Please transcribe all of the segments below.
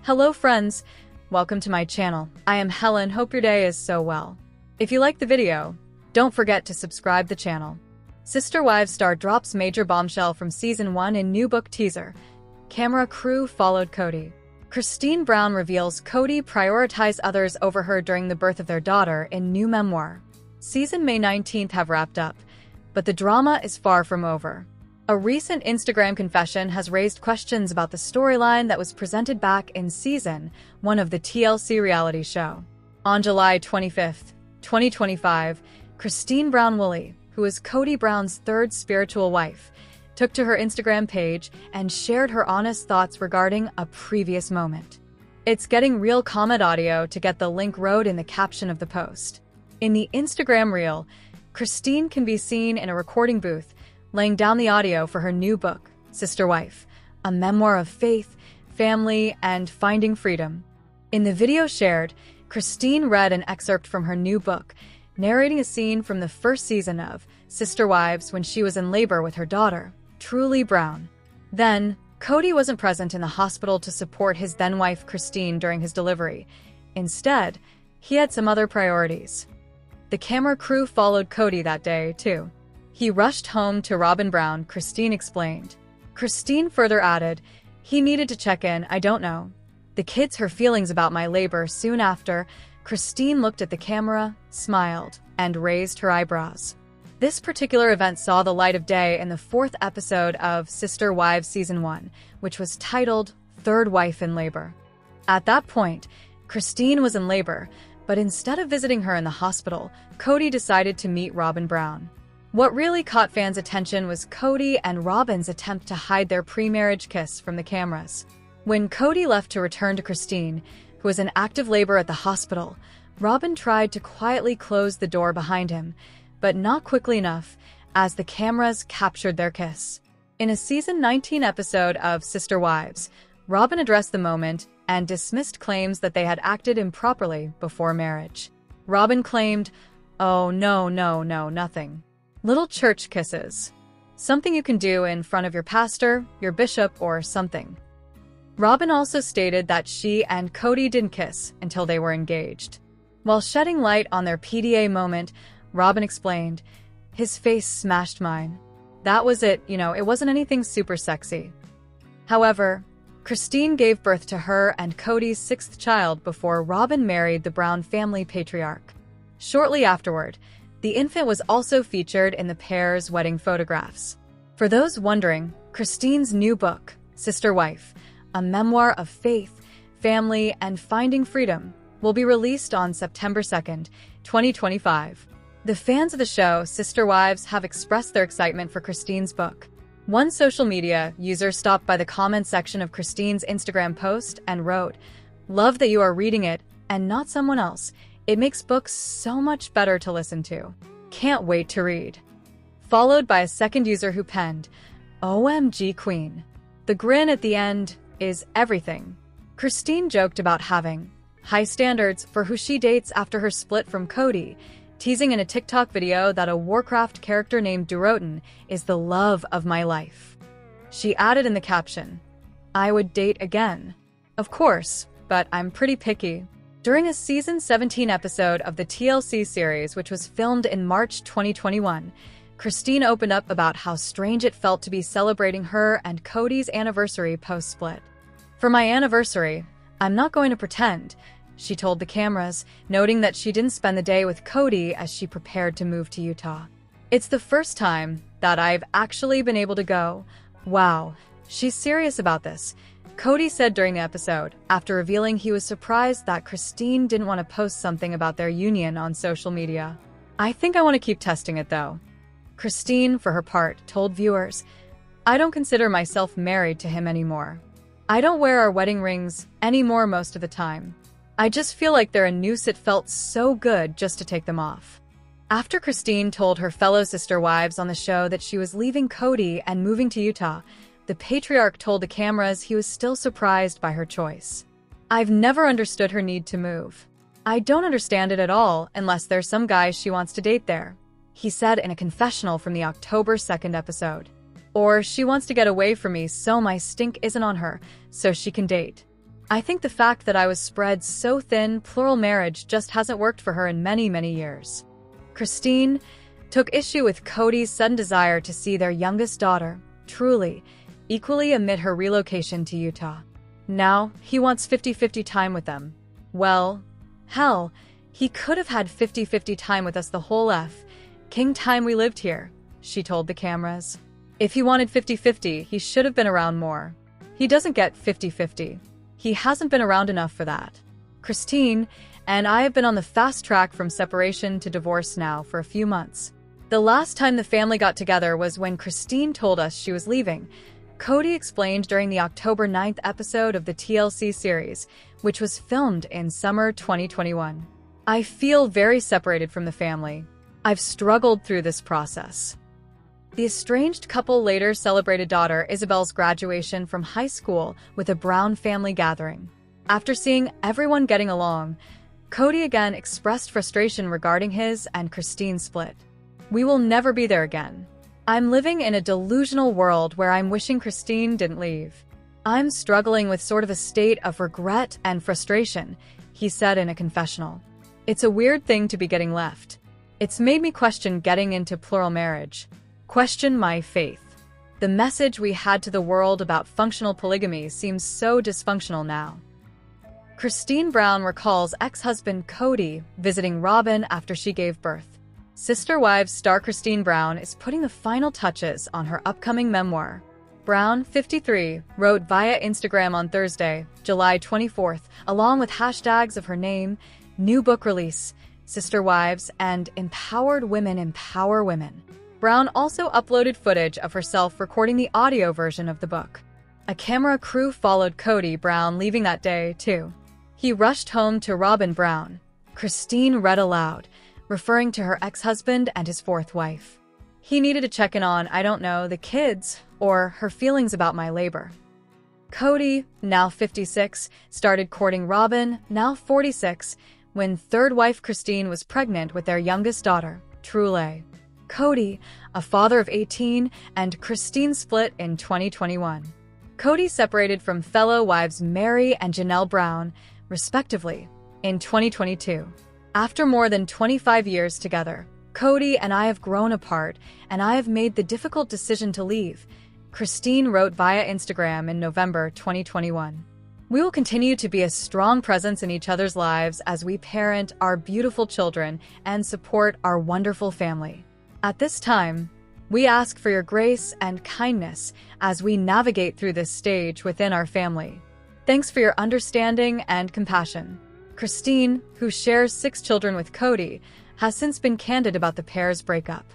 Hello friends, welcome to my channel. I am Helen, hope your day is so well. If you like the video, don't forget to subscribe the channel. Sister Wives star drops major bombshell from season 1 in new book teaser. Camera crew followed Kody. Christine Brown reveals Kody prioritized others over her during the birth of their daughter in new memoir. Season May 19th have wrapped up, but the drama is far from over. A recent Instagram confession has raised questions about the storyline that was presented back in season 1 of the TLC reality show. On July 25th, 2025, Christine Brown Woolley, who is Kody Brown's third spiritual wife, took to her Instagram page and shared her honest thoughts regarding a previous moment. It's getting real comment audio to get the link wrote in the caption of the post. In the Instagram reel, Christine can be seen in a recording booth laying down the audio for her new book, Sister Wife, a memoir of faith, family, and finding freedom. In the video shared, Christine read an excerpt from her new book, narrating a scene from the first season of Sister Wives when she was in labor with her daughter, Truly Brown. Then, Kody wasn't present in the hospital to support his then-wife Christine during his delivery. Instead, he had some other priorities. The camera crew followed Kody that day, too. He rushed home to Robin Brown, Christine explained. Christine further added, he needed to check in, I don't know. The kids her feelings about my labor soon after. Christine looked at the camera, smiled, and raised her eyebrows. This particular event saw the light of day in the 4th episode of Sister Wives Season 1, which was titled Third Wife in Labor. At that point, Christine was in labor, but instead of visiting her in the hospital, Kody decided to meet Robin Brown. What really caught fans' attention was Kody and Robin's attempt to hide their pre-marriage kiss from the cameras. When Kody left to return to Christine, who was in active labor at the hospital, Robin tried to quietly close the door behind him, but not quickly enough, as the cameras captured their kiss. In a season 19 episode of Sister Wives, Robin addressed the moment and dismissed claims that they had acted improperly before marriage. Robin claimed, "Oh, no, nothing. Little church kisses. Something you can do in front of your pastor, your bishop, or something." Robin also stated that she and Kody didn't kiss until they were engaged. While shedding light on their PDA moment, Robin explained, "His face smashed mine. That was it, it wasn't anything super sexy." However, Christine gave birth to her and Kody's 6th child before Robin married the Brown family patriarch. Shortly afterward, the infant was also featured in the pair's wedding photographs. For those wondering, Christine's new book, Sister Wife, a memoir of faith, family, and finding freedom, will be released on September 2nd, 2025. The fans of the show, Sister Wives, have expressed their excitement for Christine's book. One social media user stopped by the comment section of Christine's Instagram post and wrote, "Love that you are reading it, and not someone else. It makes books so much better to listen to. Can't wait to read." Followed by a second user who penned, "OMG Queen. The grin at the end is everything." Christine joked about having high standards for who she dates after her split from Kody, teasing in a TikTok video that a Warcraft character named Durotan is the love of my life. She added in the caption, "I would date again. Of course, but I'm pretty picky." During a season 17 episode of the TLC series, which was filmed in March 2021, Christine opened up about how strange it felt to be celebrating her and Kody's anniversary post-split. "For my anniversary, I'm not going to pretend," she told the cameras, noting that she didn't spend the day with Kody as she prepared to move to Utah. "It's the first time that I've actually been able to go. Wow, she's serious about this," Kody said during the episode, after revealing he was surprised that Christine didn't want to post something about their union on social media. "I think I want to keep testing it though." Christine, for her part, told viewers, "I don't consider myself married to him anymore. I don't wear our wedding rings anymore most of the time. I just feel like they're a noose. It felt so good just to take them off." After Christine told her fellow Sister Wives on the show that she was leaving Kody and moving to Utah, the patriarch told the cameras he was still surprised by her choice. "I've never understood her need to move. I don't understand it at all unless there's some guy she wants to date there," he said in a confessional from the October 2nd episode. "Or she wants to get away from me so my stink isn't on her, so she can date." I think the fact that I was spread so thin, plural marriage just hasn't worked for her in many, many years. Christine took issue with Kody's sudden desire to see their youngest daughter, Truly, equally amid her relocation to Utah. Now, he wants 50-50 time with them. Well, hell, he could have had 50-50 time with us the whole king time we lived here, she told the cameras. If he wanted 50-50, he should have been around more. He doesn't get 50-50. He hasn't been around enough for that. Christine and I have been on the fast track from separation to divorce now for a few months. The last time the family got together was when Christine told us she was leaving, Kody explained during the October 9th episode of the TLC series, which was filmed in summer 2021. I feel very separated from the family. I've struggled through this process. The estranged couple later celebrated daughter Isabel's graduation from high school with a Brown family gathering. After seeing everyone getting along, Kody again expressed frustration regarding his and Christine's split. We will never be there again. I'm living in a delusional world where I'm wishing Christine didn't leave. I'm struggling with sort of a state of regret and frustration, he said in a confessional. It's a weird thing to be getting left. It's made me question getting into plural marriage. Question my faith. The message we had to the world about functional polygamy seems so dysfunctional now. Christine Brown recalls ex-husband Kody visiting Robyn after she gave birth. Sister Wives star Christine Brown is putting the final touches on her upcoming memoir. Brown, 53, wrote via Instagram on Thursday, July 24th, along with hashtags of her name, new book release, Sister Wives, and Empowered Women Empower Women. Brown also uploaded footage of herself recording the audio version of the book. A camera crew followed Kody Brown leaving that day, too. He rushed home to Robyn Brown. Christine read aloud, referring to her ex-husband and his fourth wife. He needed to check in on, I don't know, the kids, or her feelings about my labor. Kody, now 56, started courting Robyn, now 46, when third wife Christine was pregnant with their youngest daughter, Truly. Kody, a father of 18, and Christine split in 2021. Kody separated from fellow wives Mary and Janelle Brown, respectively, in 2022. After more than 25 years together, Kody and I have grown apart, and I have made the difficult decision to leave, Christine wrote via Instagram in November 2021. We will continue to be a strong presence in each other's lives as we parent our beautiful children and support our wonderful family. At this time, we ask for your grace and kindness as we navigate through this stage within our family. Thanks for your understanding and compassion. Christine, who shares 6 children with Kody, has since been candid about the pair's breakup.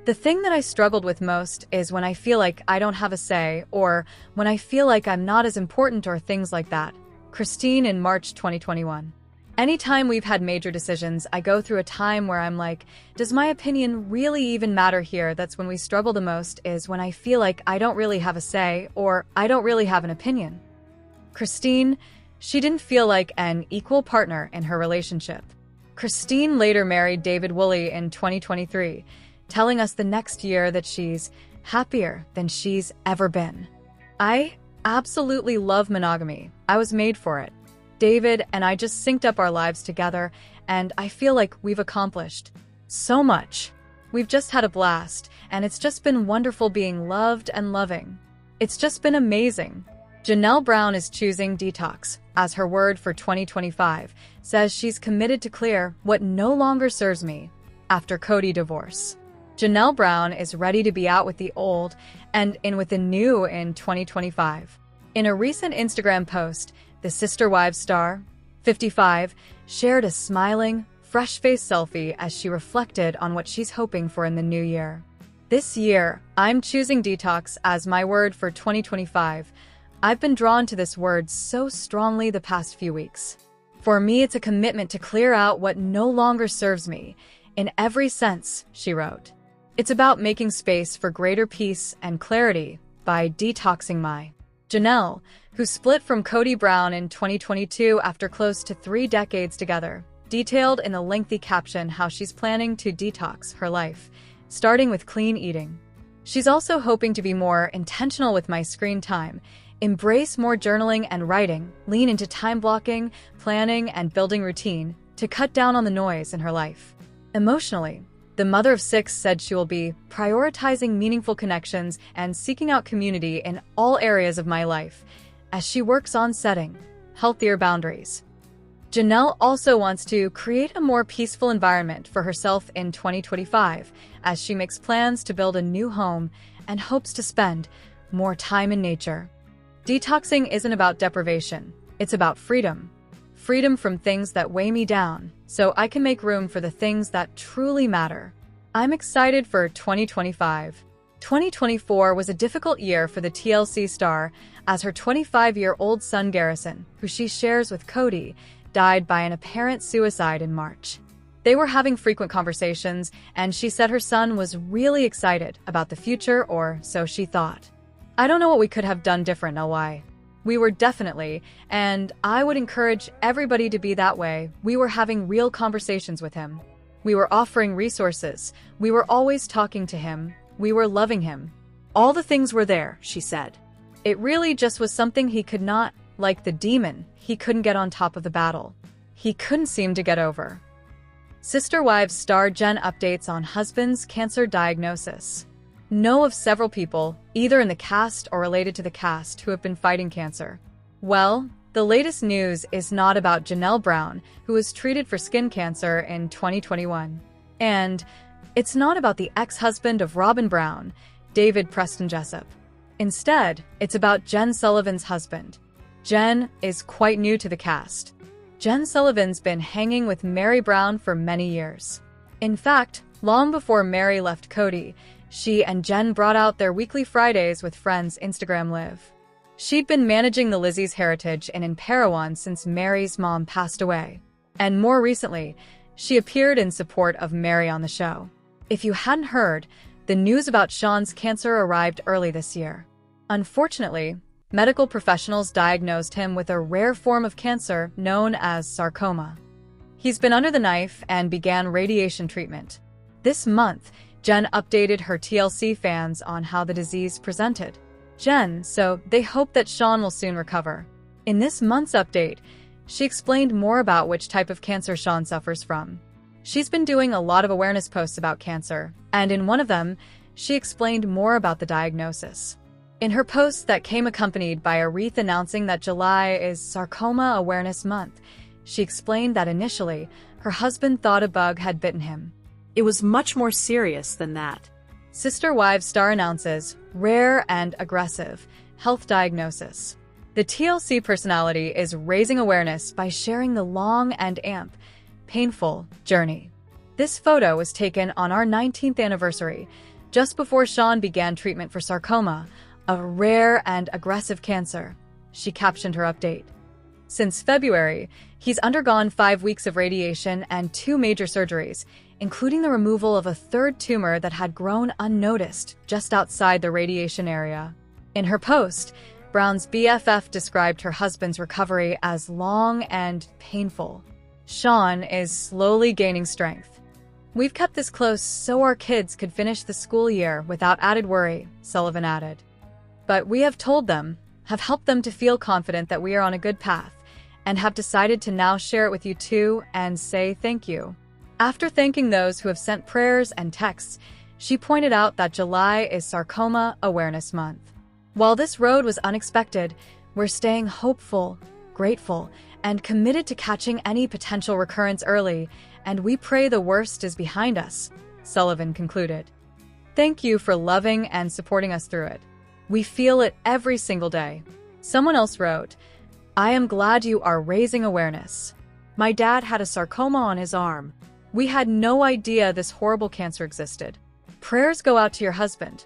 The thing that I struggled with most is when I feel like I don't have a say, or when I feel like I'm not as important, or things like that. Christine in March 2021. Anytime we've had major decisions, I go through a time where I'm like, does my opinion really even matter here? That's when we struggle the most, is when I feel like I don't really have a say, or I don't really have an opinion. Christine, she didn't feel like an equal partner in her relationship. Christine later married David Woolley in 2023, telling us the next year that she's happier than she's ever been. I absolutely love monogamy. I was made for it. David and I just synced up our lives together, and I feel like we've accomplished so much. We've just had a blast, and it's just been wonderful being loved and loving. It's just been amazing. Janelle Brown is choosing detox as her word for 2025, says she's committed to clear what no longer serves me after Kody divorce. Janelle Brown is ready to be out with the old and in with the new in 2025. In a recent Instagram post, the Sister Wives star, 55, shared a smiling, fresh-faced selfie as she reflected on what she's hoping for in the new year. This year, I'm choosing detox as my word for 2025. I've been drawn to this word so strongly the past few weeks. For me, it's a commitment to clear out what no longer serves me, in every sense, she wrote. It's about making space for greater peace and clarity by detoxing my. Janelle, who split from Kody Brown in 2022 after close to 3 decades together, detailed in a lengthy caption how she's planning to detox her life, starting with clean eating. She's also hoping to be more intentional with my screen time, Embrace more journaling and writing, lean into time blocking, planning, and building routine to cut down on the noise in her life. Emotionally, the mother of 6 said she will be prioritizing meaningful connections and seeking out community in all areas of my life as she works on setting healthier boundaries. Janelle also wants to create a more peaceful environment for herself in 2025 as she makes plans to build a new home and hopes to spend more time in nature. Detoxing isn't about deprivation, it's about freedom. Freedom from things that weigh me down, so I can make room for the things that truly matter. I'm excited for 2025. 2024 was a difficult year for the TLC star as her 25-year-old son Garrison, who she shares with Kody, died by an apparent suicide in March. They were having frequent conversations, and she said her son was really excited about the future, or so she thought. I don't know what we could have done different, LY. We were definitely, and I would encourage everybody to be that way. We were having real conversations with him. We were offering resources. We were always talking to him. We were loving him. All the things were there, she said. It really just was something he could not, like the demon, he couldn't get on top of the battle. He couldn't seem to get over. Sister Wives star Jen updates on husband's cancer diagnosis. Know of several people, either in the cast or related to the cast, who have been fighting cancer. Well, the latest news is not about Janelle Brown, who was treated for skin cancer in 2021. And it's not about the ex-husband of Robin Brown, David Preston Jessup. Instead, it's about Jen Sullivan's husband. Jen is quite new to the cast. Jen Sullivan's been hanging with Mary Brown for many years. In fact, long before Mary left Kody, she and Jen brought out their weekly Fridays with Friends Instagram Live. She'd been managing the Lizzie's heritage in Parawan since Mary's mom passed away. And more recently, she appeared in support of Mary on the show. If you hadn't heard, the news about Sean's cancer arrived early this year. Unfortunately, medical professionals diagnosed him with a rare form of cancer known as sarcoma. He's been under the knife and began radiation treatment. This month, Jen updated her TLC fans on how the disease presented. So they hope that Sean will soon recover. In this month's update, she explained more about which type of cancer Sean suffers from. She's been doing a lot of awareness posts about cancer, and in one of them, she explained more about the diagnosis. In her post that came accompanied by a wreath announcing that July is Sarcoma Awareness Month, she explained that initially, her husband thought a bug had bitten him. It was much more serious than that. Sister Wives star announces rare and aggressive health diagnosis. The TLC personality is raising awareness by sharing the long and painful journey. This photo was taken on our 19th anniversary, just before Sean began treatment for sarcoma, a rare and aggressive cancer, she captioned her update. Since February, he's undergone 5 weeks of radiation and 2 major surgeries, including the removal of a 3rd tumor that had grown unnoticed just outside the radiation area. In her post, Brown's BFF described her husband's recovery as long and painful. Sean is slowly gaining strength. We've kept this close so our kids could finish the school year without added worry, Sullivan added. But we have told them, have helped them to feel confident that we are on a good path, and have decided to now share it with you too and say thank you. After thanking those who have sent prayers and texts, she pointed out that July is Sarcoma Awareness Month. While this road was unexpected, we're staying hopeful, grateful, and committed to catching any potential recurrence early, and we pray the worst is behind us, Sullivan concluded. Thank you for loving and supporting us through it. We feel it every single day. Someone else wrote, I am glad you are raising awareness. My dad had a sarcoma on his arm. We had no idea this horrible cancer existed. Prayers go out to your husband.